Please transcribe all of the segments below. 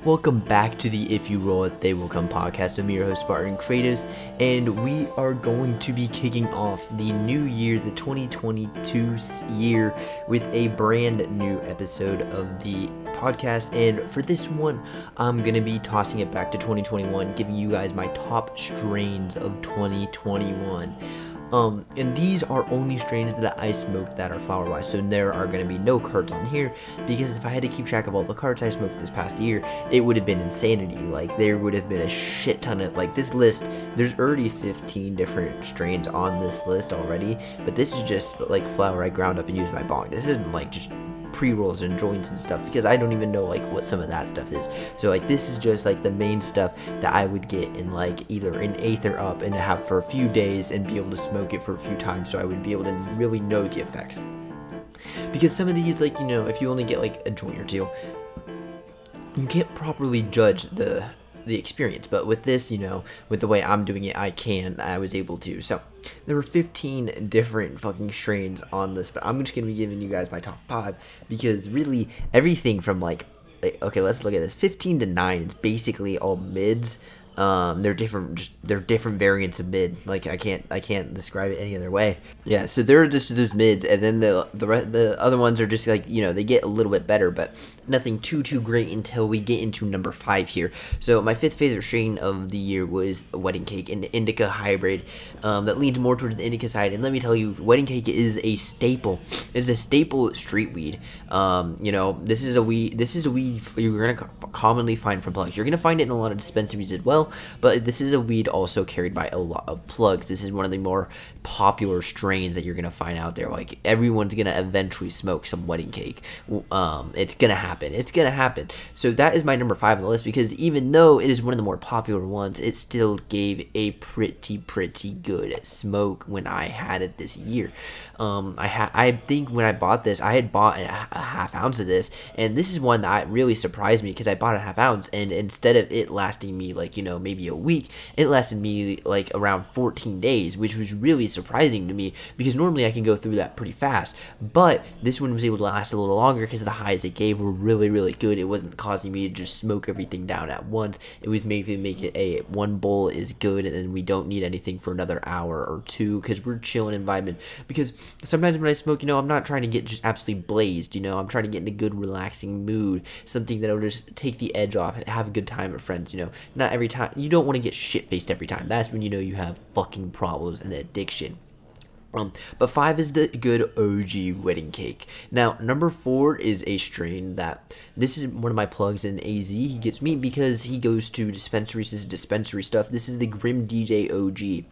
Welcome back to the If You Roll It, They Will Come podcast with me, your host, Spartan Kratos, and we are going to be kicking off the new year, the 2022 year, with a brand new episode of the podcast. And for this one, I'm going to be tossing it back to 2021, giving you guys my top strains of 2021. And these are only strains that I smoked that are flower-wise, so there are going to be no carts on here, because if I had to keep track of all the carts I smoked this past year, it would have been insanity. Like, there would have been a shit ton of, like, this list, there's already 15 different strains on this list already, but this is just, like, flower I ground up and used my bong. This isn't, like, just pre-rolls and joints and stuff, because I don't even know like what some of that stuff is. So like this is just like the main stuff that I would get in like either an eighth or up and have for a few days and be able to smoke it for a few times, so I would be able to really know the effects. Because some of these, like, you know, if you only get like a joint or two, you can't properly judge the experience. But with this, you know, with the way I'm doing it, I was able to. So there were 15 different fucking strains on this, but I'm just gonna be giving you guys my top 5, because really everything from like okay, let's look at this, 15 to 9 is basically all mids. They're different variants of mid. Like I can't describe it any other way. Yeah, so they're just those mids, and then the other ones are just like, you know, they get a little bit better, but nothing too great until we get into number 5 here. So my 5th favorite strain of the year was Wedding Cake, an indica hybrid that leans more towards the indica side. And let me tell you, Wedding Cake is a staple. It's a staple street weed. You know, this is a weed you're gonna commonly find from plugs. You're gonna find it in a lot of dispensaries as well, but this is a weed also carried by a lot of plugs. This is one of the more popular strains that you're gonna find out there. Like, everyone's gonna eventually smoke some Wedding Cake. It's gonna happen. So that is my number 5 on the list, because even though it is one of the more popular ones, it still gave a pretty good smoke when I had it this year. I think when I bought this, I had bought a half ounce of this, and this is one that really surprised me, because I bought a half ounce, and instead of it lasting me like, you know, maybe a week, it lasted me like around 14 days, which was really surprising to me, because normally I can go through that pretty fast. But this one was able to last a little longer, because the highs it gave were really good. It wasn't causing me to just smoke everything down at once. It was maybe make it a one bowl is good, and then we don't need anything for another hour or two, because we're chilling environment. Because sometimes when I smoke, you know, I'm not trying to get just absolutely blazed, you know, I'm trying to get in a good relaxing mood, something that'll just take the edge off, have a good time with friends, you know. Not every time, you don't want to get shit-faced every time. That's when you know you have fucking problems and addiction. But 5 is the good OG Wedding Cake. Now, number 4 is a strain that, this is one of my plugs in AZ. He gets me because he goes to dispensaries. This is dispensary stuff. This is the Grim DJ OG.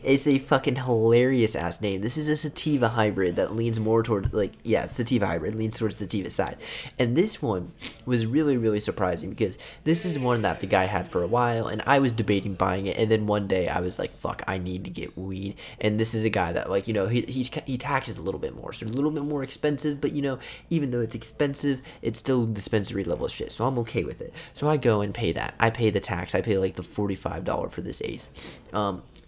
It's a fucking hilarious ass name. This is a sativa hybrid that leans more toward, like, yeah, sativa hybrid, leans towards the sativa side. And this one was really surprising, because this is one that the guy had for a while, and I was debating buying it, and then one day I was like, fuck, I need to get weed. And this is a guy that, like, you know, he taxes a little bit more, so a little bit more expensive, but, you know, even though it's expensive, it's still dispensary level shit, so I'm okay with it. So I go and pay that. I pay the tax. I pay like the $45 for this eighth.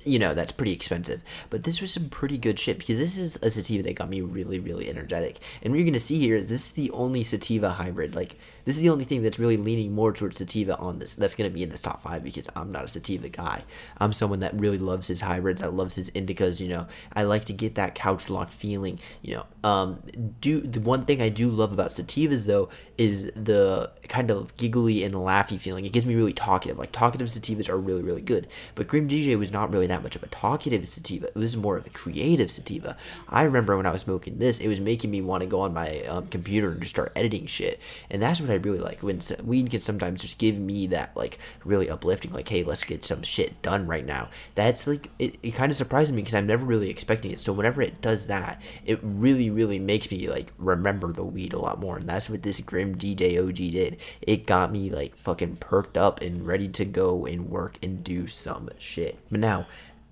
You know, that's pretty expensive, but this was some pretty good shit, because this is a sativa that got me really energetic. And what you're gonna see here is this is the only sativa hybrid. Like, this is the only thing that's really leaning more towards sativa on this, that's gonna be in this top 5, because I'm not a sativa guy. I'm someone that really loves his hybrids, that loves his indicas. You know, I like to get that couch locked feeling. You know, the one thing I do love about sativas though is the kind of giggly and laughy feeling. It gives me really talkative. Like, talkative sativas are really good, but Grim DJ was not really that much of a talkative sativa. It was more of a creative sativa. I remember when I was smoking this, it was making me want to go on my computer and just start editing shit. And that's what I really like, when weed can sometimes just give me that, like, really uplifting, like, hey, let's get some shit done right now. That's like, it kind of surprises me, because I'm never really expecting it. So whenever it does that, it really makes me like remember the weed a lot more. And that's what this Grim DJ OG did. It got me like fucking perked up and ready to go and work and do some shit. But now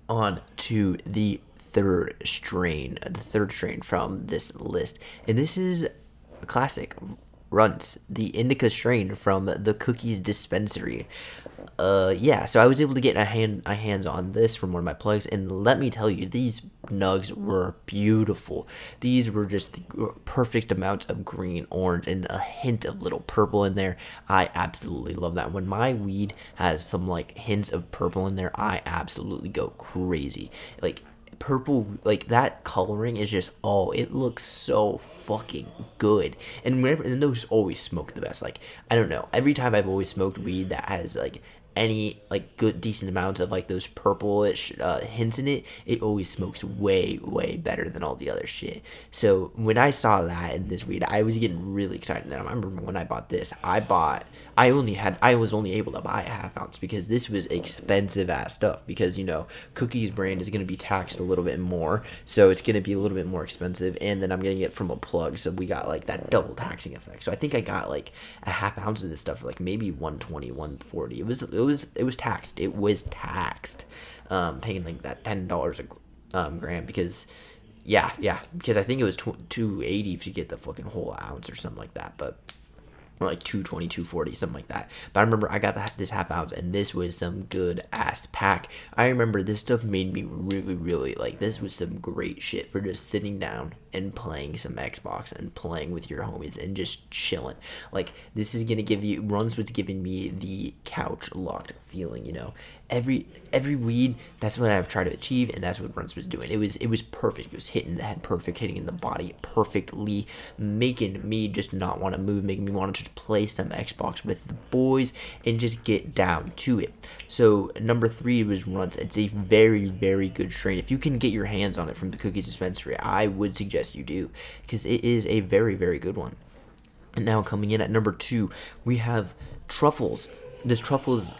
on to the third strain from this list, and this is a classic, Runts, the indica strain from the Cookies dispensary. Yeah, so I was able to get a hands on this from one of my plugs, and let me tell you, these nugs were beautiful. These were just the perfect amounts of green, orange, and a hint of little purple in there. I absolutely love that. When my weed has some like hints of purple in there, I absolutely go crazy. Like purple, like that coloring is just, oh, it looks so fucking good. And whenever, and those always smoke the best. Like, I don't know, every time I've always smoked weed that has like any like good decent amounts of like those purplish hints in it, it always smokes way better than all the other shit. So when I saw that in this weed, I was getting really excited. And I remember when I bought this, I was only able to buy a half ounce because this was expensive ass stuff, because you know Cookie's brand is going to be taxed a little bit more, so it's going to be a little bit more expensive, and then I'm getting it from a plug, so we got like that double taxing effect. So I think I got like a half ounce of this stuff for like maybe 120, 140. It was taxed. It was taxed. Paying like that $10 a gram, because because I think it was 280 to get the fucking whole ounce or something like that, but or like 220, 240, something like that. But I remember I got this half ounce, and this was some good ass pack. I remember this stuff made me really like, this was some great shit for just sitting down and playing some Xbox and playing with your homies and just chilling. Like, this is gonna give you, Runs was giving me the couch locked feeling, you know. Every weed, that's what I've tried to achieve, and that's what Brunch was doing. It was perfect. It was hitting the head perfect, hitting in the body perfectly, making me just not want to move, making me want to just play some Xbox with the boys and just get down to it. So number 3 was Runs. It's a very good strain. If you can get your hands on it from the Cookies dispensary, I would suggest you do, because it is a very good one. And now coming in at number 2, we have Truffles. This Truffles,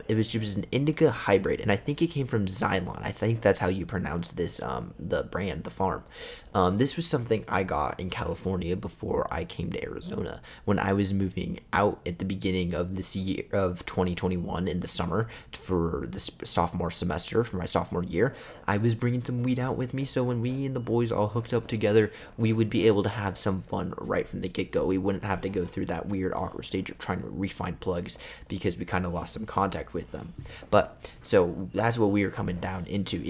it was just an indica hybrid, and I think it came from Xylon. I think that's how you pronounce this, the brand, the farm. This was something I got in California before I came to Arizona. When I was moving out at the beginning of this year of 2021 in the summer for the sophomore semester, for my sophomore year, I was bringing some weed out with me, so when we and the boys all hooked up together, we would be able to have some fun right from the get-go. We wouldn't have to go through that weird, awkward stage of trying to refine plugs, because we kind of lost some contact with them. But so that's what we were coming down into.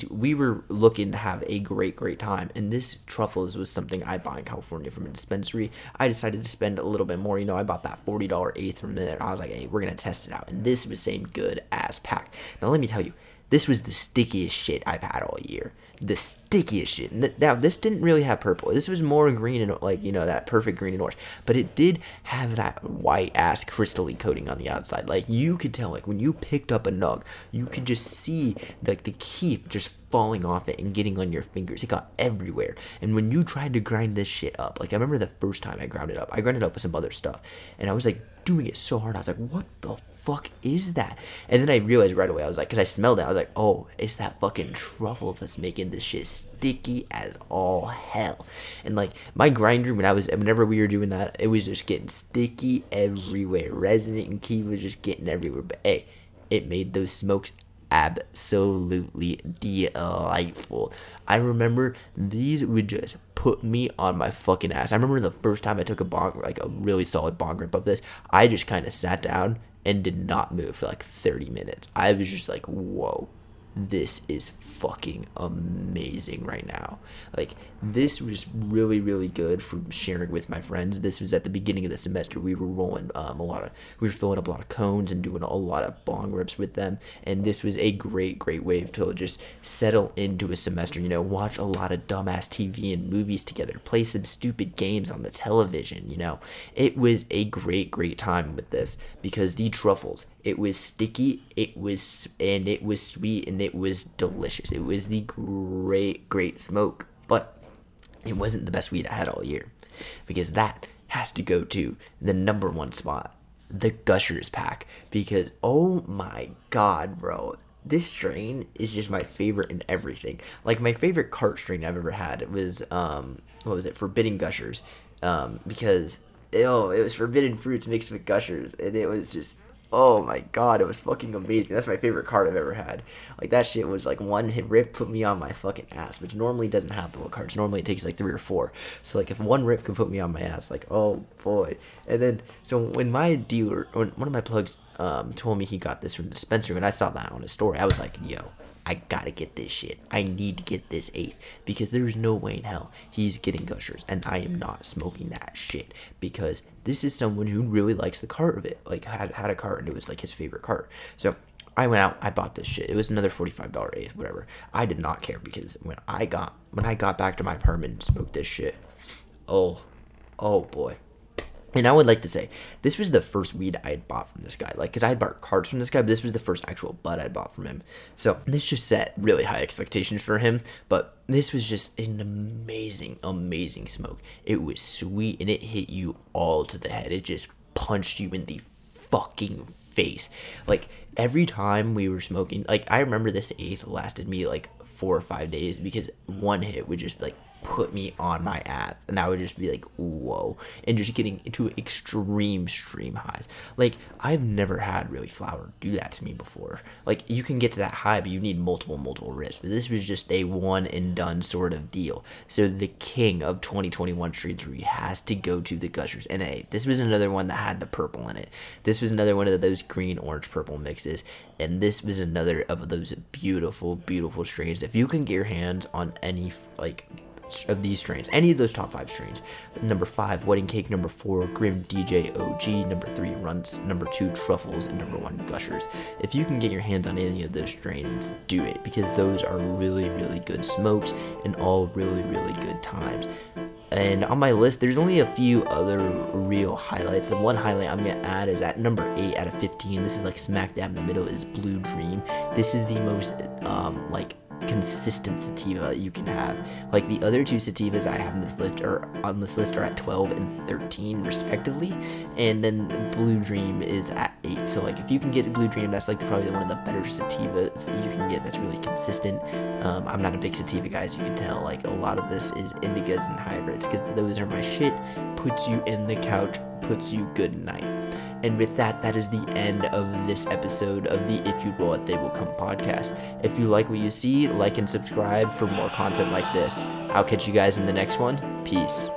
We were looking to have a great time, and this Truffles was something I bought in California from a dispensary. I decided to spend a little bit more. You know, I bought that $40 eighth from there. I was like, hey, we're gonna test it out, and this was same good ass pack. Now let me tell you, this was the stickiest shit I've had all year. The stickiest shit. Now, this didn't really have purple. This was more green and, like, you know, that perfect green and orange. But it did have that white-ass crystal-y coating on the outside. Like, you could tell, like, when you picked up a nug, you could just see, like, the keef just falling off it and getting on your fingers. It got everywhere. And when you tried to grind this shit up, like, I remember the first time I ground it up with some other stuff. And I was, like, doing it so hard. I was like, what the fuck is that? And then I realized right away, I was like, because I smelled it, I was like, oh, it's that fucking Truffles that's making this shit sticky as all hell. And like, my grinder, whenever we were doing that, it was just getting sticky everywhere. Resin and key was just getting everywhere. But hey, it made those smokes absolutely delightful. I remember these would just put me on my fucking ass. I remember the first time I took a bong, like a really solid bong rip of this, I just kind of sat down and did not move for like 30 minutes. I was just like, whoa, this is fucking amazing right now. Like, this was really good for sharing with my friends. This was at the beginning of the semester. We were rolling we were filling up a lot of cones and doing a lot of bong rips with them, and this was a great way to just settle into a semester, you know, watch a lot of dumbass TV and movies together, play some stupid games on the television, you know. It was a great time with this, because the Truffles, it was sticky, it was sweet, and it was delicious. It was the great smoke, but it wasn't the best weed I had all year, because that has to go to the number 1 spot, the Gushers pack, because oh my god, bro, this strain is just my favorite in everything. Like, my favorite cart strain I've ever had was what was it, Forbidden Gushers, because it was forbidden fruits mixed with Gushers, and it was just, oh my god, it was fucking amazing. That's my favorite card I've ever had. Like, that shit was like one hit rip put me on my fucking ass, which normally doesn't happen with cards. Normally it takes like 3 or 4. So like, if one rip can put me on my ass, like, oh boy. And then, so when my dealer, when one of my plugs told me he got this from the dispensary, when I saw that on his story, I was like, yo, I gotta get this shit. I need to get this eighth because there's no way in hell he's getting gushers, and I am not smoking that shit because this is someone who really likes the cart of it. Like had a cart and it was like his favorite cart. So I went out, I bought this shit. It was another $45 eighth, whatever. I did not care because when I got back to my apartment and smoked this shit, oh boy. And I would like to say, this was the first weed I had bought from this guy. Like, because I had bought cards from this guy, but this was the first actual bud I bought from him. So, this just set really high expectations for him. But this was just an amazing, amazing smoke. It was sweet, and it hit you all to the head. It just punched you in the fucking face. Like, every time we were smoking, like, I remember this eighth lasted me, like, 4 or 5 days because one hit would just, like, put me on my ass, and I would just be like, whoa, and just getting into extreme highs. Like, I've never had really flower do that to me before. Like, you can get to that high, but you need multiple rips, but this was just a one and done sort of deal. So the king of 2021 Street 3 has to go to the gushers. And hey, this was another one that had the purple in it. This was another one of those green orange purple mixes, and this was another of those beautiful strains. If you can get your hands on any like of these strains, any of those top 5 strains, number 5 Wedding Cake, number 4 Grim DJ OG, number 3 Runs, number 2 Truffles, and number 1 Gushers. If you can get your hands on any of those strains, do it, because those are really good smokes and all really good times. And on my list, there's only a few other real highlights. The one highlight I'm going to add is at number 8 out of 15. This is like smack dab in the middle, is Blue Dream. This is the most like consistent sativa you can have. Like, the other 2 sativas I have on this list are at 12 and 13 respectively, and then Blue Dream is at 8. So like, if you can get Blue Dream, that's like probably one of the better sativas you can get that's really consistent. I'm not a big sativa guy, as you can tell. Like, a lot of this is indicas and hybrids because those are my shit. Puts you in the couch, puts you good night. And with that, that is the end of this episode of the If You Roll It, They Will Come podcast. If you like what you see, like and subscribe for more content like this. I'll catch you guys in the next one. Peace.